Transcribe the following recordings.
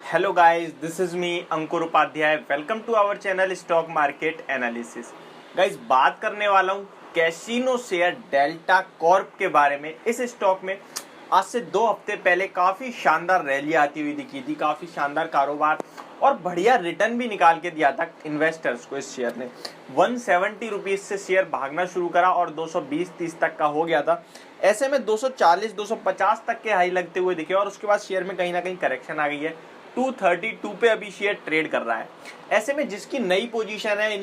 Hello guys, this is me Ankur Upadhyay. Welcome to our channel stock market analysis. Guys, बात करने वाला हूँ casino share delta Corp के बारे में। इस स्टॉक में आज से 2 हफ्ते पहले काफी शानदार रैली आती हुई दिखी थी, काफी शानदार कारोबार और बढ़िया रिटर्न भी निकाल के दिया था इन्वेस्टर्स को। इस शेयर ने 170 रुपीज से शेयर भागना शुरू करा और 220-30 तक का हो गया था। ऐसे में 240-250 तक के हाई लगते हुए दिखे और उसके बाद शेयर में कहीं ना कहीं करेक्शन आ गई है। 232 पे अभी शेयर ट्रेड कर रहा है। ऐसे में जिसकी नई पोजीशन है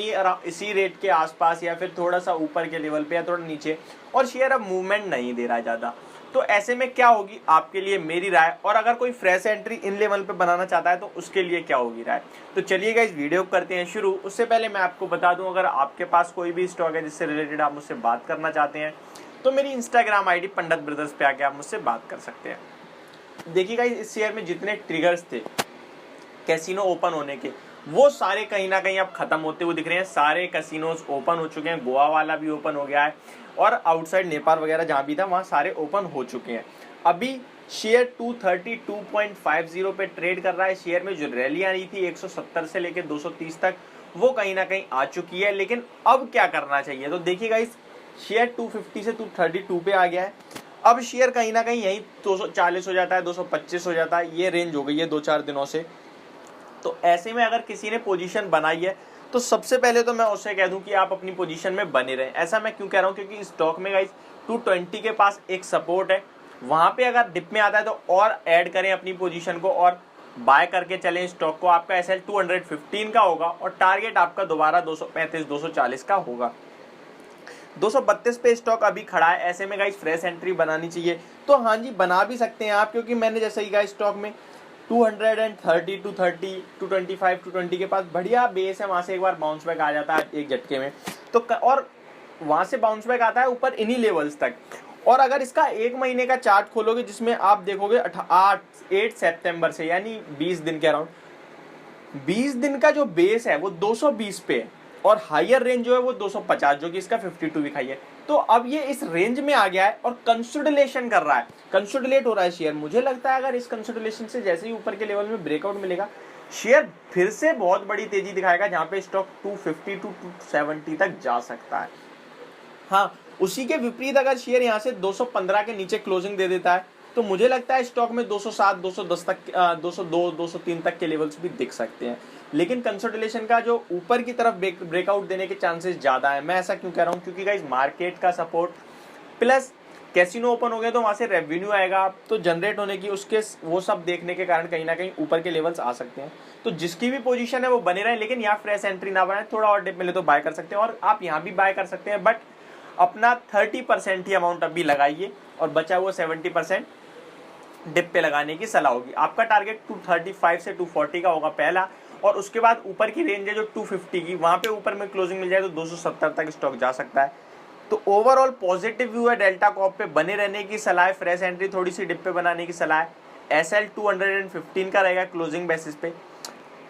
इसी रेट के आसपास या फिर थोड़ा सा ऊपर के लेवल पे या थोड़ा नीचे, और शेयर अब मूवमेंट नहीं दे रहा है ज्यादा, तो ऐसे में क्या होगी आपके लिए मेरी राय, और अगर कोई फ्रेश एंट्री इन लेवल पे बनाना चाहता है तो उसके लिए क्या होगी राय। तो चलिएगा इस वीडियो को करते हैं शुरू। उससे पहले मैं आपको बता दूं, अगर आपके पास कोई भी स्टॉक है जिससे रिलेटेड आप मुझसे बात करना चाहते हैं तो मेरी इंस्टाग्राम आईडी पंडित ब्रदर्स पे आके आप मुझसे बात कर सकते हैं। देखिएगा इस शेयर में जितने ट्रिगर्स थे कैसीनो ओपन होने के, वो सारे कहीं ना कहीं अब खत्म होते हुए दिख रहे हैं। सारे कैसीनोज ओपन हो चुके हैं, गोवा वाला भी ओपन हो गया है और आउटसाइड नेपाल वगैरह जहां भी था वहां सारे ओपन हो चुके हैं। अभी शेयर 232.50 पे ट्रेड कर रहा है। शेयर में जो रैली आई थी 170 से लेकर 230 तक, वो कहीं ना कहीं आ चुकी है। लेकिन अब क्या करना चाहिए, तो देखिएगा इस शेयर 250 से 232 पे आ गया है। अब शेयर कहीं ना कहीं यही 240 हो जाता है, 225 हो जाता है, ये रेंज हो गई है 2-4 दिनों से। तो ऐसे में अगर किसी ने पोजीशन बनाई है तो सबसे पहले तो मैं उससे कह दूं कि आप अपनी पोजीशन में बने रहें। ऐसा मैं क्यों कह रहा हूं, क्योंकि स्टॉक में गाइस 220 के पास एक सपोर्ट है, वहां पे अगर डिप में आता है तो और ऐड करें अपनी पोजीशन को और बाय करके चलें स्टॉक को। आपका एसएल 215 का होगा और टारगेट आपका दोबारा 235-240 का होगा। 232 पे स्टॉक अभी खड़ा है। ऐसे में गाइस फ्रेश एंट्री बनानी चाहिए, तो हाँ जी बना भी सकते हैं आप, क्योंकि मैंने जैसे ही गाइस स्टॉक में 230, 230, 225, 220 के पास बढ़िया बेस है, वहां से एक बार बाउंस बैक आ जाता है एक झटके में, तो और वहां से बाउंस बैक आता है ऊपर इन्हीं लेवल्स तक। और अगर इसका 1 महीने का चार्ट खोलोगे जिसमें आप देखोगे 8 सितंबर से, यानी 20 दिन के अराउंड, 20 दिन का जो बेस है वो 220 पे है और हायर रेंज जो है वो 250, जो कि इसका 52 वीक हाई है। तो अब ये इस रेंज में आ गया है और कंसोलिडेशन कर रहा है, कंसोलिडेट हो रहा है शेयर। मुझे लगता है अगर इस कंसोलिडेशन से जैसे ही ऊपर के लेवल में ब्रेकआउट मिलेगा, शेयर फिर से बहुत बड़ी तेजी दिखाएगा, जहां पे स्टॉक 250 to 270 तक जा सकता है। हाँ, उसी के विपरीत अगर शेयर यहाँ से 215 के नीचे क्लोजिंग दे देता है तो मुझे लगता है स्टॉक में 207, 210 तक, 202, 203 तक के लेवल्स भी दिख सकते हैं। लेकिन कंसोलिडेशन का जो ऊपर की तरफ ब्रेकआउट देने के चांसेस ज्यादा है। मैं ऐसा क्यों कह रहा हूँ, क्योंकि गाइस मार्केट का सपोर्ट प्लस कैसीनो ओपन हो गया तो वहां से रेवेन्यू आएगा तो जनरेट होने की, उसके वो सब देखने के कारण कहीं ना कहीं ऊपर के लेवल्स आ सकते हैं। तो जिसकी भी पोजीशन है वो बने रहे, लेकिन यहाँ फ्रेश एंट्री ना बनाए, थोड़ा और डिप मिले तो बाय कर सकते हैं। और आप यहाँ भी बाय कर सकते हैं, बट अपना 30% ही अमाउंट अभी लगाइए और बचा हुआ 70% डिप पे लगाने की सलाह होगी। आपका टारगेट 235 से 240 का होगा पहला, और उसके बाद ऊपर की रेंज है जो 250 की, वहां पे ऊपर में क्लोजिंग मिल जाए तो 270 तक स्टॉक जा सकता है। तो ओवरऑल पॉजिटिव व्यू है डेल्टा कॉर्प पे, बने रहने की सलाह है, फ्रेश एंट्री थोड़ी सी डिप पे बनाने की सलाह है। एसएल 215 का रहेगा क्लोजिंग बेसिस पे,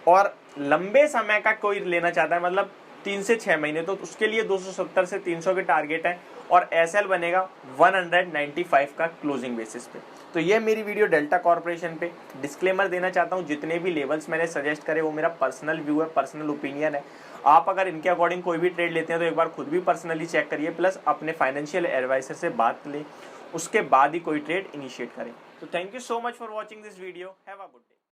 और लंबे समय का कोई लेना चाहता है मतलब 3 से 6 महीने, तो उसके लिए 270 से 300 के टारगेट है और एसएल बनेगा 195 का क्लोजिंग बेसिस पे। तो ये मेरी वीडियो डेल्टा कॉर्पोरेशन पे। डिस्क्लेमर देना चाहता हूँ, जितने भी लेवल्स मैंने सजेस्ट करे वो मेरा पर्सनल व्यू है, पर्सनल ओपिनियन है। आप अगर इनके अकॉर्डिंग कोई भी ट्रेड लेते हैं तो एक बार खुद भी पर्सनली चेक करिए, प्लस अपने फाइनेंशियल एडवाइजर से बात लें, उसके बाद ही कोई ट्रेड इनिशिएट करें। तो thank you so much for watching this video. Have a good day.